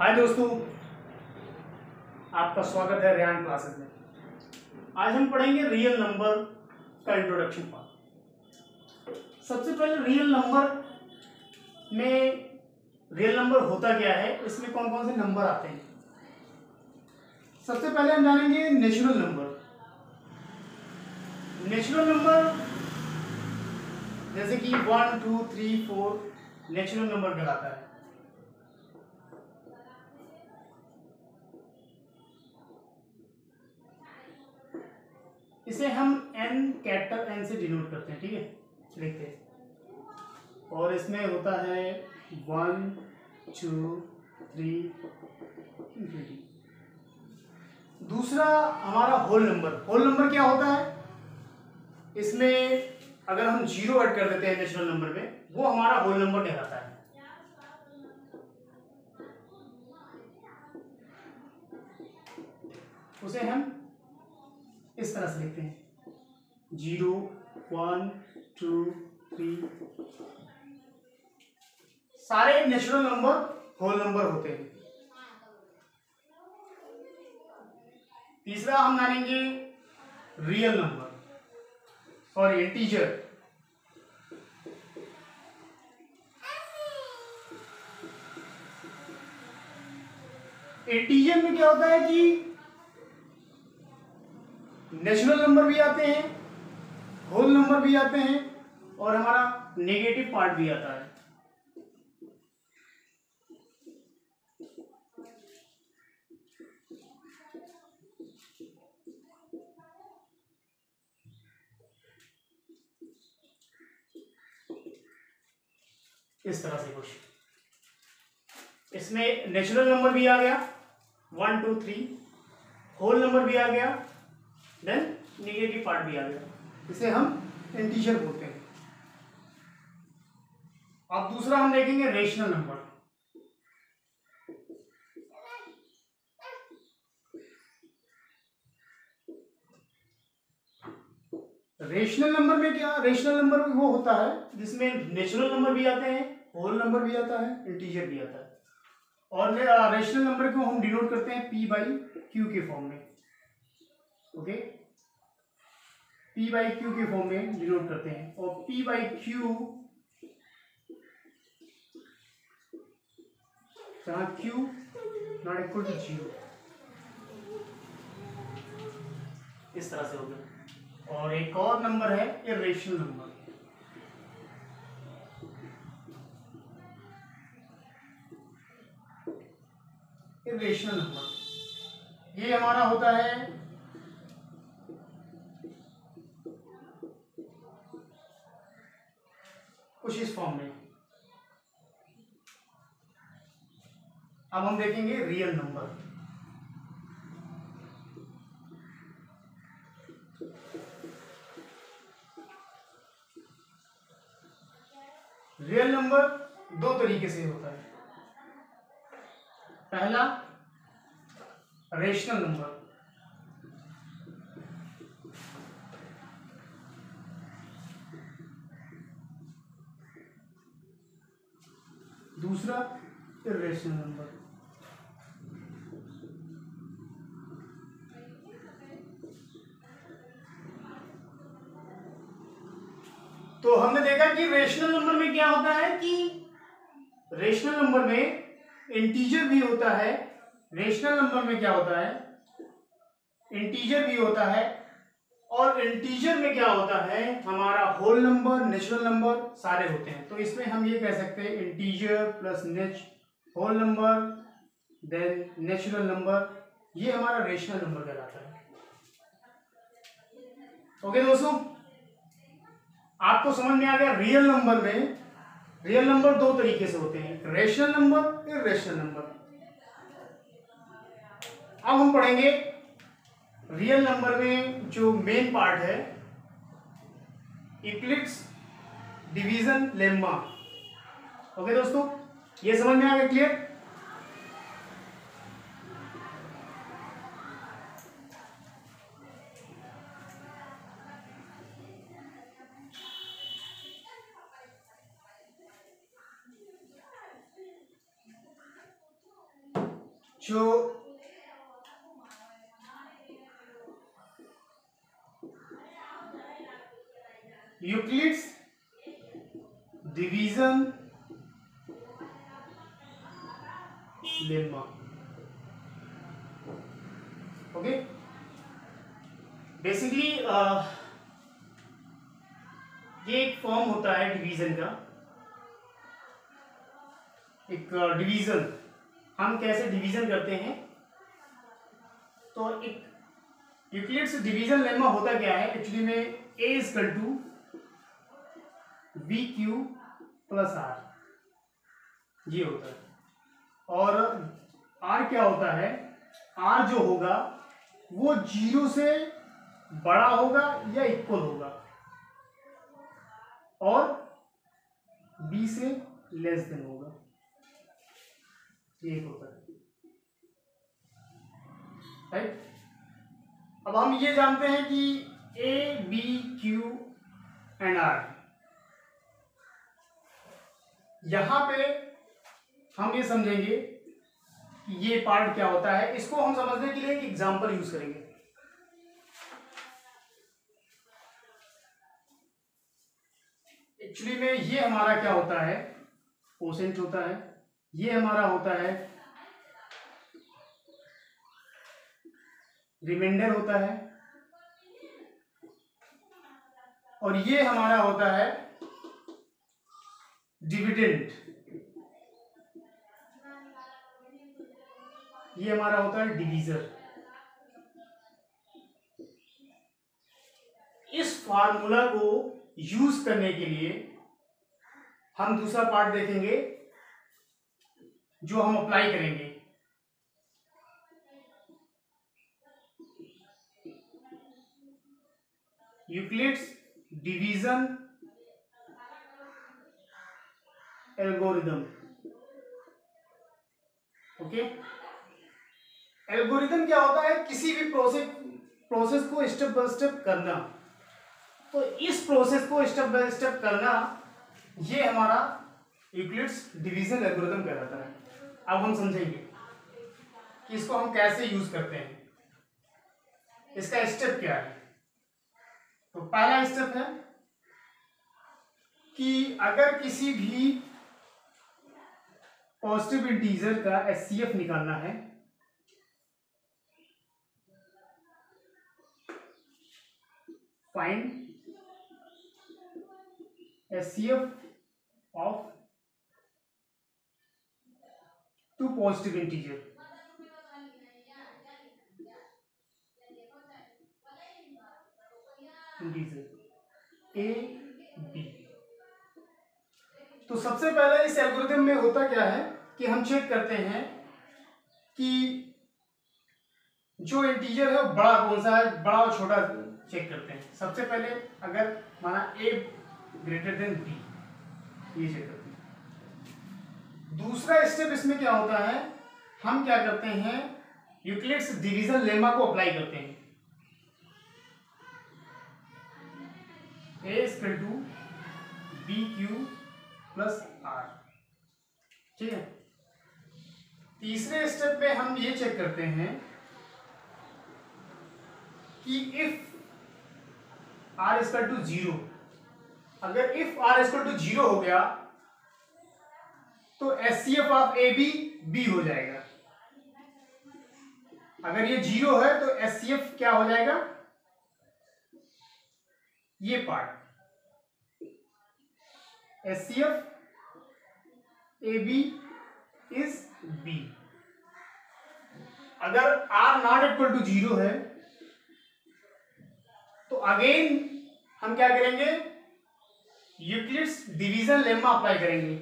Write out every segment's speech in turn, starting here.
हाय दोस्तों, आपका स्वागत है रेहान क्लासेस में। आज हम पढ़ेंगे रियल नंबर का इंट्रोडक्शन पार्ट। सबसे पहले रियल नंबर होता क्या है, इसमें कौन कौन से नंबर आते हैं। सबसे पहले हम जानेंगे नेचुरल नंबर। नेचुरल नंबर जैसे कि 1, 2, 3, 4 नेचुरल नंबर कहलाता है। इसे हम n कैपिटल N से डिनोट करते हैं, ठीक है, लिखते हैं। और इसमें होता है 1, 2, 3 इंफिनिटी। दूसरा हमारा होल नंबर। होल नंबर क्या होता है, इसमें अगर हम 0 ऐड कर देते हैं नेचुरल नंबर में, वो हमारा होल नंबर कहलाता है। उसे हम इस तरह से लिखते हैं 0, 1, 2, 3। सारे नेचुरल नंबर होल नंबर होते हैं। तीसरा हम जानेंगे real number, sorry integer. Integer में क्या होता है कि नेचुरल नंबर भी आते हैं, होल नंबर भी आते हैं, और हमारा नेगेटिव पार्ट भी आता है। इस तरह से कुछ इसमें नेचुरल नंबर भी आ गया 1, 2, 3, होल नंबर भी आ गया, देन नेगेटिव पार्ट भी आ गया। इसे हम इंटीजर बोलते हैं। अब दूसरा हम देखेंगे रेशनल नंबर। रेशनल नंबर में क्या, रेशनल नंबर वो होता है जिसमें नेचुरल नंबर भी आते हैं, होल नंबर भी आता है, इंटीजर भी आता है। और रेशनल नंबर को हम डिनोट करते हैं p/q के फॉर्म में। ओके, p/q के फॉर्म में डिनोट करते हैं। और p/q जहां q नॉट इक्वल टू 0, इस तरह से हो गया। और एक और नंबर है इर्रेशनल नंबर। इर्रेशनल नंबर ये हमारा होता है कुछ इस फॉर्म में। अब हम देखेंगे रियल नंबर। रियल नंबर दो तरीके से होता है। पहला रेशनल नंबर, दूसरा इर्रेशनल नंबर। तो हमने देखा कि रेशनल नंबर में क्या होता है कि रेशनल नंबर में इंटीजर भी होता है। रेशनल नंबर में क्या होता है, इंटीजर भी होता है। और इंटीजर में क्या होता है, हमारा होल नंबर, नेचुरल नंबर सारे होते हैं। तो इसमें हम ये कह सकते हैं integer plus whole number then natural number, ये हमारा रेशनल नंबर कहलाता है। ओके दोस्तों, आपको समझ में आ गया। रियल नंबर दो तरीके से होते हैं, रेशनल नंबर, इर्रेशनल नंबर। अब हम पढ़ेंगे रियल नंबर में जो मेन पार्ट है, यूक्लिड्स डिवीजन लेम्मा। ओके दोस्तों, ये समझ में आ गया, क्लियर। जो Euclid's division lemma. Okay, basically ये एक फॉर्म होता है डिवीजन का। एक डिवीजन हम कैसे डिवीजन करते हैं, तो एक यूक्लिड्स डिवीजन लेम्मा होता क्या है एक्चुअली में, A equal to B Q plus R, ये होता है। और आर क्या होता है, आर जो होगा वो 0 से बड़ा होगा या इक्वल होगा और बी से लेस देन होगा, ये होता है, राइट। अब हम ये जानते हैं कि A B Q and R, यहां पे हम ये समझेंगे कि ये पार्ट क्या होता है। इसको हम समझने के लिए एक एग्जांपल यूज करेंगे। एक्चुअली में ये हमारा क्या होता है, कोसेंट होता है, ये हमारा होता है रिमाइंडर होता है, और ये हमारा होता है डिविडेंड, ये हमारा होता है डिवीजर। इस फार्मूला को यूज करने के लिए हम दूसरा पार्ट देखेंगे जो हम अप्लाई करेंगे। Euclid's division algorithm. Okay, algorithm क्या होता है, किसी भी प्रोसेस को स्टेप बाय स्टेप करना। तो इस प्रोसेस को स्टेप बाय स्टेप करना, ये हमारा यूक्लिड्स डिवीजन एल्गोरिदम कहलाता है। अब हम समझेंगे कि इसको हम कैसे यूज करते हैं, इसका स्टेप क्या है। तो पहला स्टेप है कि अगर किसी भी पॉजिटिव इंटीजर का एचसीएफ निकालना है, find HCF of two positive integer, A B. तो सबसे पहले इस एल्गोरिथम में होता क्या है कि हम चेक करते हैं कि जो इंटीजर है वो बड़ा कौन सा है, बड़ा और छोटा चेक करते हैं। सबसे पहले अगर माना a ग्रेटर देन b, ये चेक करते हैं। दूसरा स्टेप इसमें क्या होता है, हम क्या करते हैं, यूक्लिड्स डिवीजन लेमा को अप्लाई करते हैं। a equal to B Q plus R, ठीक है। तीसरे स्टेप में हम ये चेक करते हैं कि इफ r इक्वल टू 0, अगर इफ r इक्वल टू 0 हो गया तो HCF of A B B हो जाएगा। अगर ये 0 है तो एचसीएफ क्या हो जाएगा, ये part HCF A B is B. अगर r नॉट इक्वल टू 0 है तो अगेन हम क्या करेंगे, यूक्लिड्स डिवीजन लेमा अप्लाई करेंगे।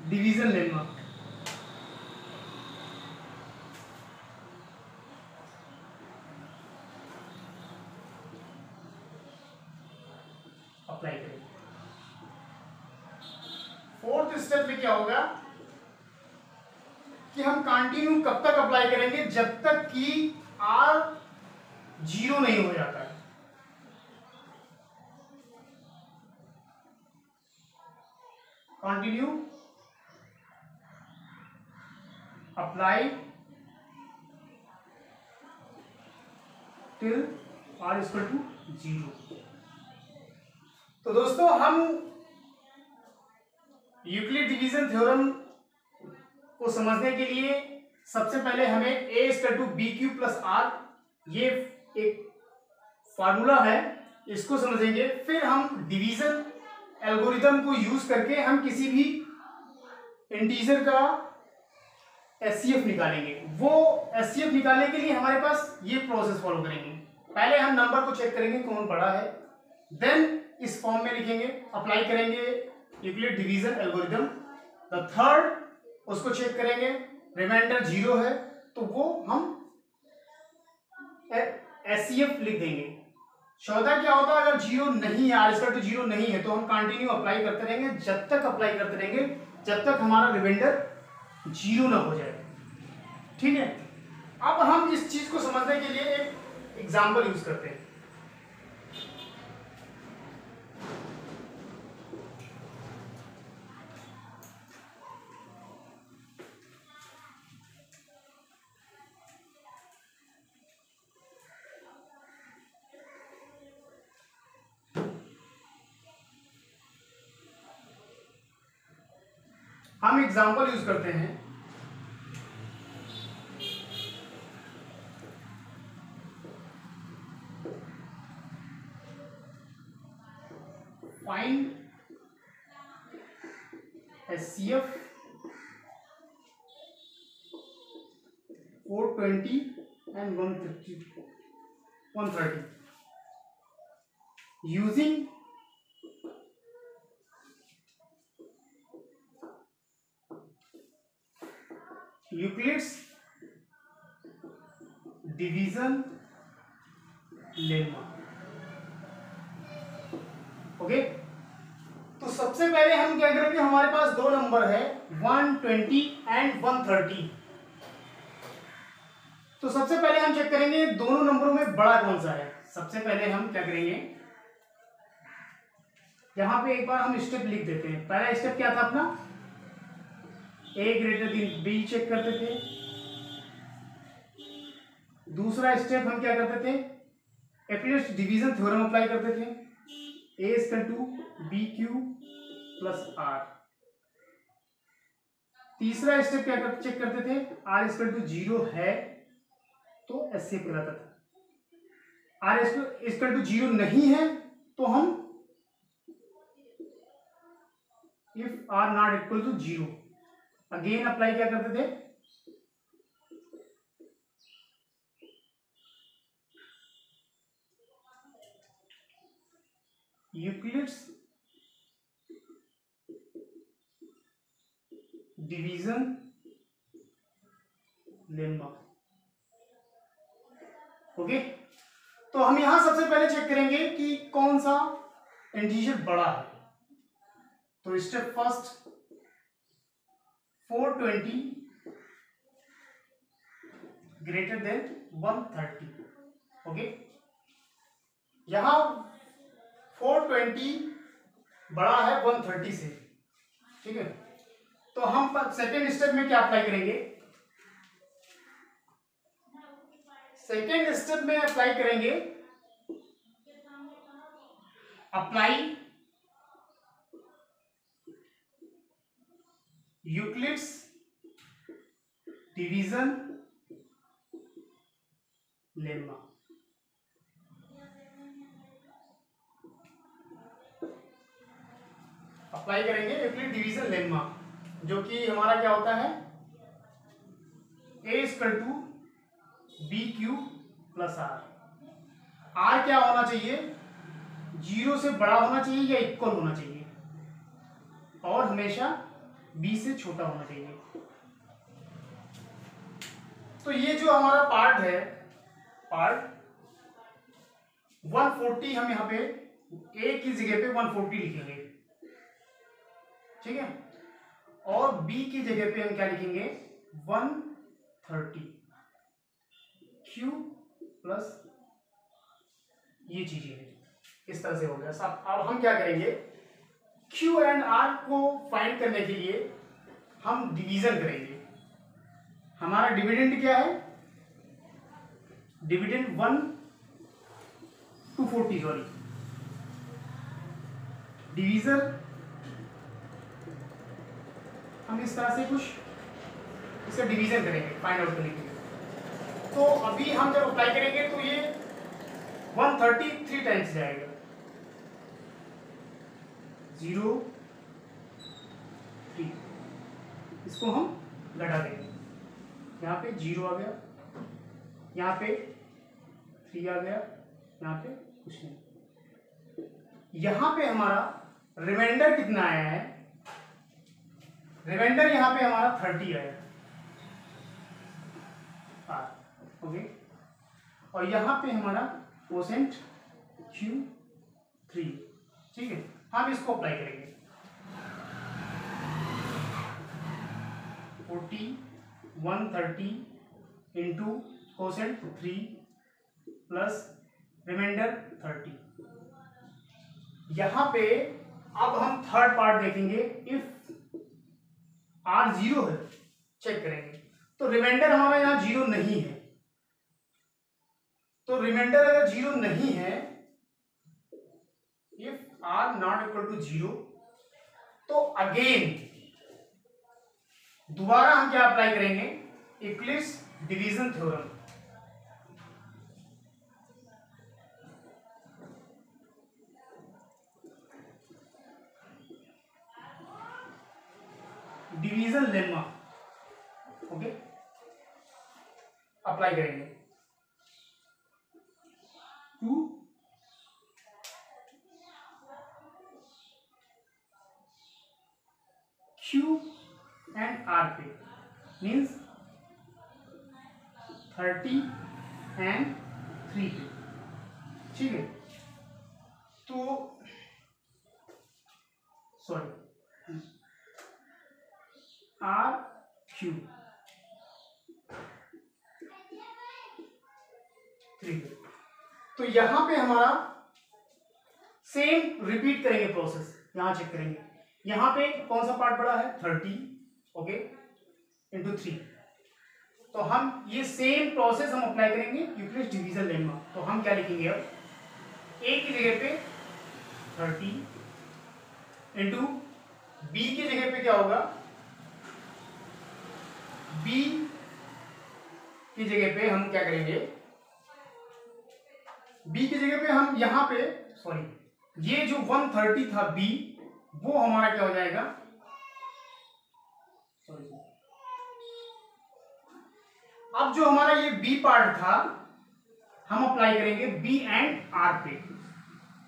डिवीजन लेमा अप्लाई करेंगे। फोर्थ स्टेप में क्या होगा कि हम कंटिन्यू कब तक अप्लाई करेंगे, जब तक कि r जीरो नहीं हो जाता है। Continue, apply till r equal to 0। तो दोस्तों हम यूक्लिड डिवीजन थ्योरम को समझने के लिए सबसे पहले हमें a equal to B Q plus R, ये एक फार्मूला है, इसको समझेंगे। फिर हम डिवीजन एल्गोरिथम को यूज करके हम किसी भी इंटीजर का एचसीएफ निकालेंगे। वो एचसीएफ निकालने के लिए हमारे पास ये प्रोसेस फॉलो करेंगे। पहले हम नंबर को चेक करेंगे कौन बड़ा है, देन इस फॉर्म में लिखेंगे, अप्लाई करेंगे Euclid division algorithm. The third उसको चेक करेंगे, रिमाइंडर 0 है तो वो हम एचसीएफ लिख देंगे। चौथा क्या होता है, अगर 0 नहीं है, r इक्वल टू 0 नहीं है, तो हम कंटिन्यू अप्लाई करते रहेंगे, जब तक अप्लाई करते रहेंगे जब तक हमारा रिमाइंडर 0 ना हो जाए। ठीक है, अब हम इस चीज को समझने के लिए एक एग्जाम्पल यूज करते हैं। हम एग्जाम्पल यूज करते हैं। Find HCF 420 and 130 using Euclid's division lemma. Okay, तो सबसे पहले हम क्या करेंगे, हमारे पास दो नंबर है 120 and 130। तो सबसे पहले हम चेक करेंगे दोनों नंबरों में बड़ा कौन सा है। सबसे पहले हम क्या करेंगे, यहां पे एक बार हम स्टेप लिख देते हैं। पहला स्टेप क्या था अपना, ए ग्रेटर देन बी चेक करते थे। दूसरा स्टेप हम क्या करते थे, यूक्लिड डिवीजन थ्योरम अप्लाई करते थे, A equal to B Q plus R. तीसरा स्टेप क्या चेक करते थे, आर इक्वल टू 0 है तो एचसीएफ कहलाता था। आर इक्वल टू 0 नहीं है तो हम if R not equal to 0 again apply क्या करते थे, यूक्लिड्स डिवीजन लेम्मा। ओके, तो हम यहां सबसे पहले चेक करेंगे कि कौन सा इंटीजर बड़ा है। तो step first 420 greater than 130। Okay, यहां 420 बड़ा है 130 से। ठीक है, तो हम सेकेंड स्टेप में क्या अप्लाई करेंगे, सेकेंड स्टेप में अप्लाई करेंगे, apply Euclid's division lemma. Apply करेंगे यूक्लिड डिवीजन लेम्मा, जो कि हमारा क्या होता है, A equal to B Q plus R. R क्या होना चाहिए, 0 से बड़ा होना चाहिए या इक्वल होना चाहिए, और हमेशा बी से छोटा होना चाहिए। तो ये जो हमारा पार्ट है, पार्ट 140, हम यहां पे ए की जगह पे 140 लिखेंगे। ठीक है, और बी की जगह पे हम क्या लिखेंगे, 130 क्यू प्लस ये चीजें हैं, इस तरह से हो गया सब। अब हम क्या करेंगे, Q एंड R को फाइंड करने के लिए हम डिवीजन करेंगे। हमारा डिविडेंड क्या है, डिविडेंड 1/40 सॉरी, डिवीजर हम इस तरह से कुछ इसका डिवीजन करेंगे फाइंड आउट करने के लिए। तो अभी हम जब अप्लाई करेंगे तो ये 133 टाइम्स जाएगा, 0 3, इसको हम घटा देंगे, यहाँ पे 0 आ गया, यहाँ पे 3 आ गया, यहाँ पे कुछ नहीं। यहाँ पे हमारा रिमाइंडर कितना आया है, रिमाइंडर यहाँ पे हमारा 30 आया, ओके। और यहाँ पे हमारा कोसेंट Q3, ठीक है। हम इसको अप्लाई करेंगे, 40 130 इंटू कोसेंट 3 प्लस रिमाइंडर 30। यहाँ पे अब हम थर्ड पार्ट देखेंगे, इफ R 0 है चेक करेंगे, तो रिमाइंडर हमारा यहाँ 0 नहीं है, तो रिमाइंडर अगर 0 नहीं है, if R not equal to 0, तो अगेन दोबारा हम क्या अप्लाई करेंगे, Euclid's division theorem. Division lemma, okay, apply करेंगे टू Q एंड R पे, मीन्स 30 एंड 3 पे, ठीक है। तो सॉरी R Q 3 पे, तो यहां पे हमारा सेम रिपीट करेंगे प्रोसेस, यहां चेक करेंगे, यहां पे कौन सा पार्ट बड़ा है 30, ओके, इंटू 3। तो हम ये सेम प्रोसेस हम अप्लाई करेंगे यूक्लिड्स डिवीजन लेम्मा। तो हम क्या लिखेंगे, अब A की जगह पे 30 इंटू B की जगह पे क्या होगा, B की जगह पे हम क्या करेंगे, B की जगह पे हम यहां पे सॉरी, ये जो 130 था B, वो हमारा क्या हो जाएगा, सॉरी, अब जो हमारा ये B पार्ट था हम अप्लाई करेंगे B एंड R पे,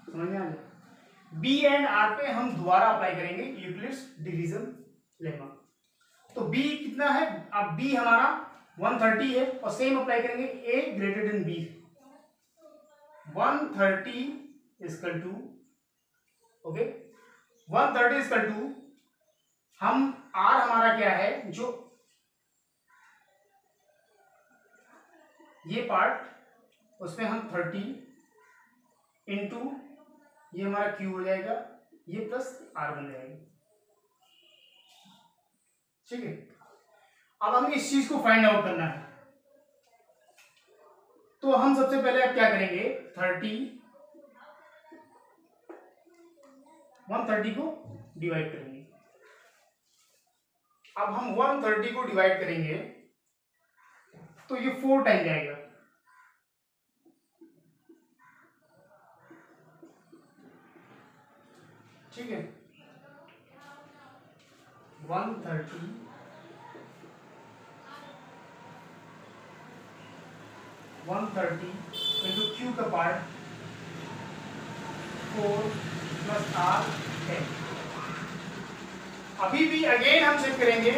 समझ में आ गया। B एंड R पे हम दोबारा अप्लाई करेंगे यूक्लिड्स डिवीजन लेम्मा। तो B कितना है, अब B हमारा 130 है, और सेम अप्लाई करेंगे A greater than B, 130 equal to, okay, 130 equal to, हम R हमारा क्या है, जो ये पार्ट, उसमें हम 30 इंटू ये हमारा Q हो जाएगा, ये प्लस R बन जाएगा, ठीक है। अब हमें इस चीज को फाइंड आउट करना है, तो हम सबसे पहले अब क्या करेंगे, 130 को डिवाइड करेंगे। अब हम 130 को डिवाइड करेंगे तो ये 4 टाइम जाएगा, ठीक है। 130 इंटू Q का पार्ट 4 प्लस R है। अभी भी अगेन हम चेक करेंगे,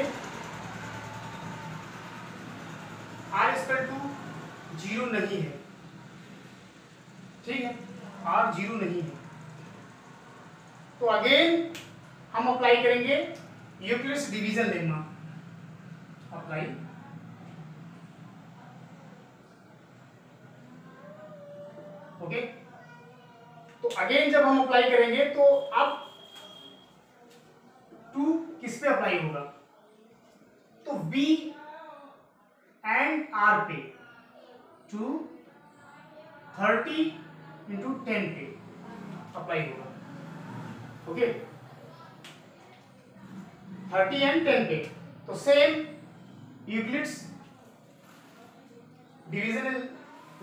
R इक्वल टू 0 नहीं है, ठीक है, R 0 नहीं है, तो अगेन हम अप्लाई करेंगे Euclid's division lemma, apply, okay. तो अगेन जब हम अप्लाई करेंगे तो अब 2 किस पे अप्लाई होगा, तो B एंड R पे 2 30 इंटू 10 पे अप्लाई होगा। ओके, 30 एंड 10 पे। तो same Euclid's divisional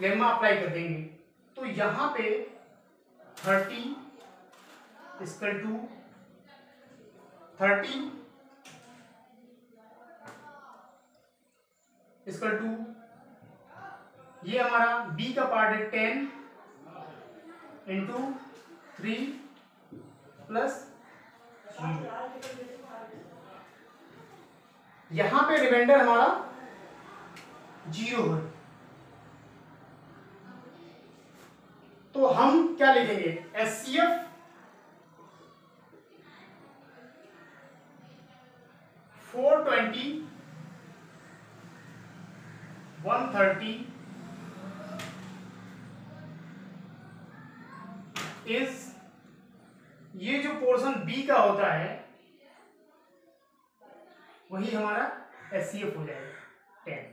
lemma apply कर देंगे। तो यहां पे 30 इक्वल टू 30 इक्वल टू, ये हमारा B का पार्ट है 10 इंटू 3 प्लस 0। यहां पे रिमाइंडर हमारा 0 है, तो हम क्या लिखेंगे, HCF 420 130 इज, ये जो पोर्शन B का होता है वही हमारा HCF हो जाएगा 10।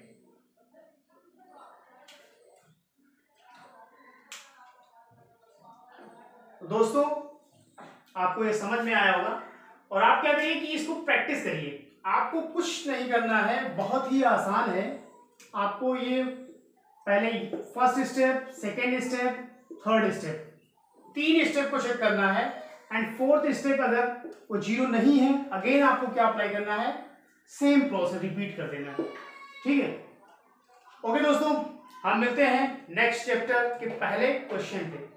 तो दोस्तों आपको ये समझ में आया होगा, और आप क्या करिए कि इसको प्रैक्टिस करिए। आपको कुछ नहीं करना है, बहुत ही आसान है। आपको ये पहले first step, second step, third step, 3 step को चेक करना है। एंड फोर्थ स्टेप अगर वो 0 नहीं है, अगेन आपको क्या अप्लाई करना है, सेम प्रोसेस रिपीट कर देना है। ठीक है, ओके दोस्तों, हम मिलते हैं नेक्स्ट चैप्टर के पहले क्वेश्चन पे।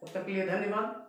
तब तक के लिए धन्यवाद।